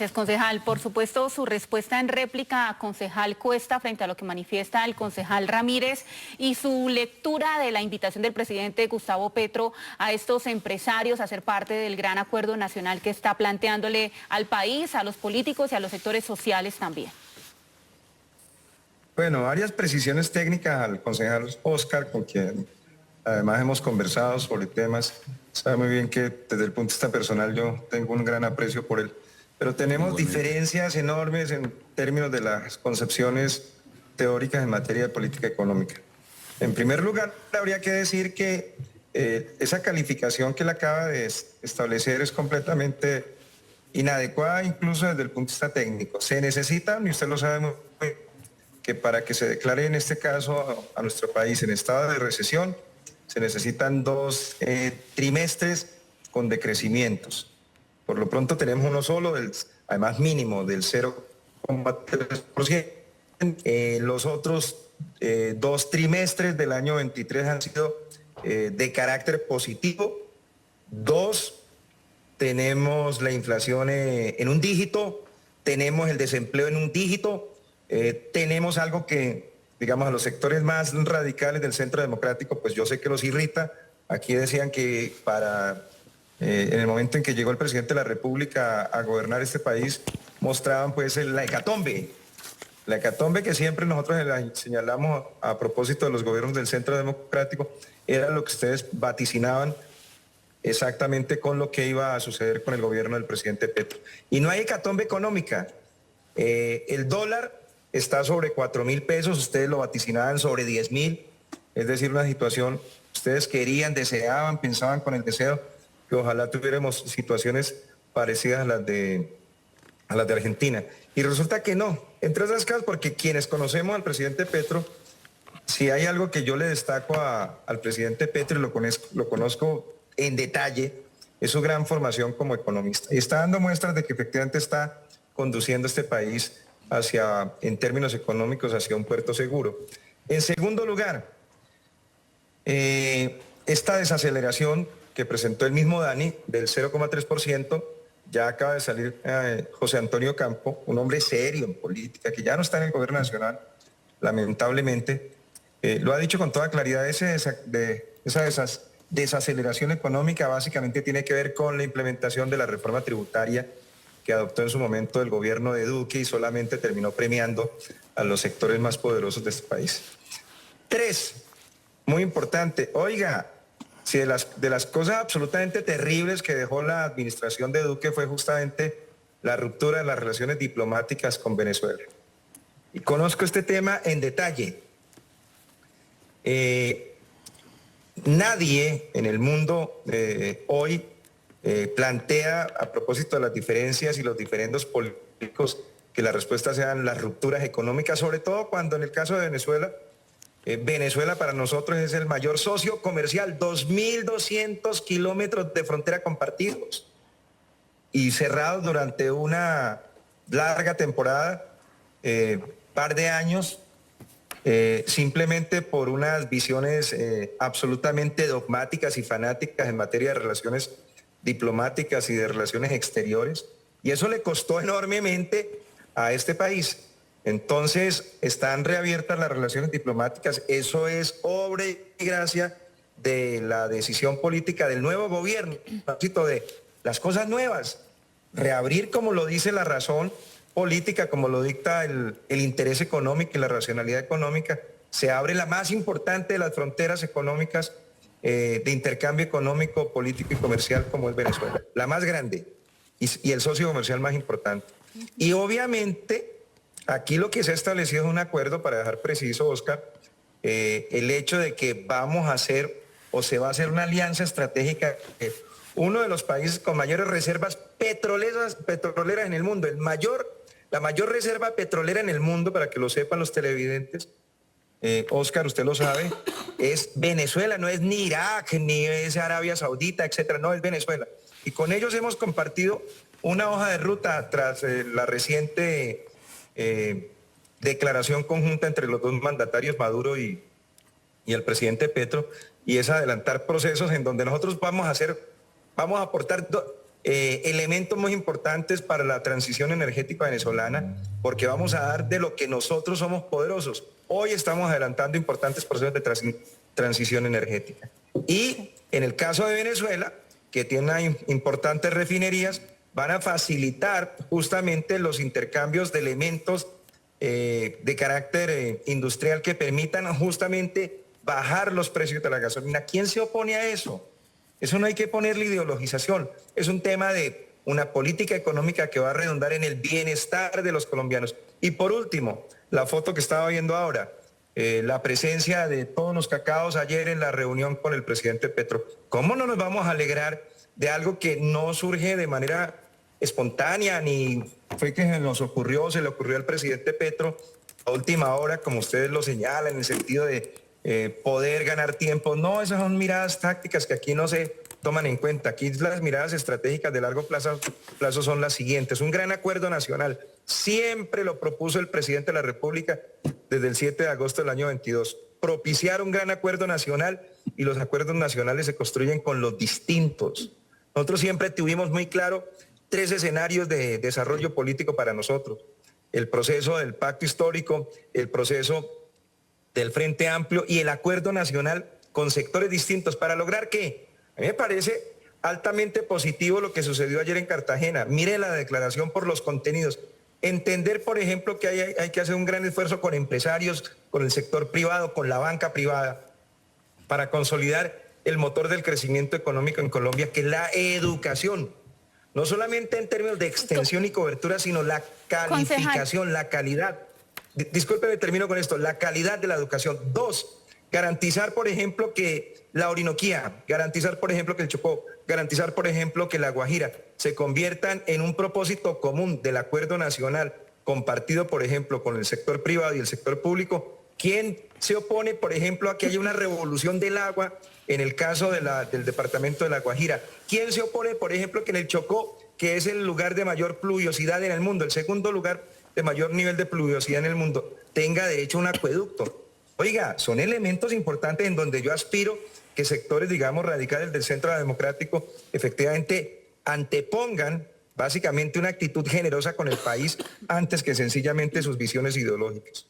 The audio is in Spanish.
Gracias, concejal. Por supuesto, su respuesta en réplica a concejal Cuesta frente a lo que manifiesta el concejal Ramírez y su lectura de la invitación del presidente Gustavo Petro a estos empresarios a ser parte del gran acuerdo nacional que está planteándole al país, a los políticos y a los sectores sociales también. Bueno, varias precisiones técnicas al concejal Oscar, con quien además hemos conversado sobre temas. Sabe muy bien que desde el punto de vista personal yo tengo un gran aprecio por él. Pero tenemos diferencias enormes en términos de las concepciones teóricas en materia de política económica. En primer lugar, habría que decir que esa calificación que él acaba de establecer es completamente inadecuada, incluso desde el punto de vista técnico. Se necesitan, y usted lo sabe muy bien, que para que se declare en este caso a nuestro país en estado de recesión, se necesitan 2 trimestres con decrecimientos. Por lo pronto tenemos uno solo, además mínimo, del 0,3%. Los otros 2 trimestres del año 23 han sido de carácter positivo. 2, tenemos la inflación en un dígito, tenemos el desempleo en un dígito, tenemos algo que, digamos, a los sectores más radicales del Centro Democrático, pues yo sé que los irrita. Aquí decían que en el momento en que llegó el presidente de la República a gobernar este país, mostraban pues la hecatombe que siempre nosotros señalamos a propósito de los gobiernos del Centro Democrático, era lo que ustedes vaticinaban exactamente con lo que iba a suceder con el gobierno del presidente Petro. Y no hay hecatombe económica. El dólar está sobre 4.000 pesos, ustedes lo vaticinaban sobre 10.000, es decir, una situación, ustedes querían, deseaban, pensaban con el deseo que ojalá tuviéramos situaciones parecidas a las de Argentina. Y resulta que no, entre otras cosas porque quienes conocemos al presidente Petro, si hay algo que yo le destaco al presidente Petro y lo conozco en detalle, es su gran formación como economista. Y está dando muestras de que efectivamente está conduciendo este país en términos económicos, hacia un puerto seguro. En segundo lugar, esta desaceleración que presentó el mismo Dani, del 0,3%, ya acaba de salir José Antonio Campo, un hombre serio en política, que ya no está en el gobierno nacional, lamentablemente, lo ha dicho con toda claridad. Esa desaceleración económica básicamente tiene que ver con la implementación de la reforma tributaria que adoptó en su momento el gobierno de Duque y solamente terminó premiando a los sectores más poderosos de este país. 3, muy importante, oiga, si de las cosas absolutamente terribles que dejó la administración de Duque fue justamente la ruptura de las relaciones diplomáticas con Venezuela. Y conozco este tema en detalle. Nadie en el mundo hoy plantea, a propósito de las diferencias y los diferendos políticos, que la respuesta sean las rupturas económicas, sobre todo cuando en el caso de Venezuela, Venezuela para nosotros es el mayor socio comercial, 2.200 kilómetros de frontera compartidos y cerrados durante una larga temporada, par de años, simplemente por unas visiones absolutamente dogmáticas y fanáticas en materia de relaciones diplomáticas y de relaciones exteriores, y eso le costó enormemente a este país. Entonces, están reabiertas las relaciones diplomáticas. Eso es obra y gracia de la decisión política del nuevo gobierno, de las cosas nuevas. Reabrir, como lo dice la razón política, como lo dicta el interés económico y la racionalidad económica. Se abre la más importante de las fronteras económicas de intercambio económico, político y comercial, como es Venezuela. La más grande y el socio comercial más importante. Y obviamente aquí lo que se ha establecido es un acuerdo, para dejar preciso, Oscar, el hecho de que vamos a hacer o se va a hacer una alianza estratégica. Uno de los países con mayores reservas petroleras en el mundo, la mayor reserva petrolera en el mundo, para que lo sepan los televidentes, Oscar, usted lo sabe, es Venezuela, no es ni Irak, ni es Arabia Saudita, etcétera, no, es Venezuela. Y con ellos hemos compartido una hoja de ruta tras la reciente declaración conjunta entre los dos mandatarios, Maduro y el presidente Petro, y es adelantar procesos en donde nosotros vamos a aportar elementos muy importantes para la transición energética venezolana, porque vamos a dar de lo que nosotros somos poderosos. Hoy estamos adelantando importantes procesos de transición energética. Y en el caso de Venezuela, que tiene importantes refinerías, van a facilitar justamente los intercambios de elementos de carácter industrial que permitan justamente bajar los precios de la gasolina. ¿Quién se opone a eso? Eso no hay que ponerle ideologización. Es un tema de una política económica que va a redundar en el bienestar de los colombianos. Y por último, la foto que estaba viendo ahora, la presencia de todos los cacaos ayer en la reunión con el presidente Petro. ¿Cómo no nos vamos a alegrar de algo que no surge de manera espontánea, ni fue que se le ocurrió al presidente Petro a última hora, como ustedes lo señalan, en el sentido de poder ganar tiempo? No, esas son miradas tácticas que aquí no se toman en cuenta. Aquí las miradas estratégicas de largo plazo son las siguientes. Un gran acuerdo nacional. Siempre lo propuso el presidente de la República desde el 7 de agosto del año 22. Propiciar un gran acuerdo nacional, y los acuerdos nacionales se construyen con los distintos. Nosotros siempre tuvimos muy claro 3 escenarios de desarrollo político para nosotros: el proceso del pacto histórico, el proceso del Frente Amplio y el acuerdo nacional con sectores distintos. ¿Para lograr qué? A mí me parece altamente positivo lo que sucedió ayer en Cartagena. Mire la declaración por los contenidos. Entender, por ejemplo, que hay que hacer un gran esfuerzo con empresarios, con el sector privado, con la banca privada, para consolidar el motor del crecimiento económico en Colombia, que es la educación. No solamente en términos de extensión y cobertura, sino la calificación, la calidad. Discúlpeme, termino con esto. La calidad de la educación. 2, garantizar, por ejemplo, que la Orinoquía, garantizar, por ejemplo, que el Chocó, garantizar, por ejemplo, que la Guajira se conviertan en un propósito común del acuerdo nacional compartido, por ejemplo, con el sector privado y el sector público. ¿Quién se opone, por ejemplo, a que haya una revolución del agua en el caso del departamento de La Guajira? ¿Quién se opone, por ejemplo, que en el Chocó, que es el lugar de mayor pluviosidad en el mundo, el segundo lugar de mayor nivel de pluviosidad en el mundo, tenga derecho a un acueducto? Oiga, son elementos importantes en donde yo aspiro que sectores, digamos, radicales del centro democrático efectivamente antepongan básicamente una actitud generosa con el país antes que sencillamente sus visiones ideológicas.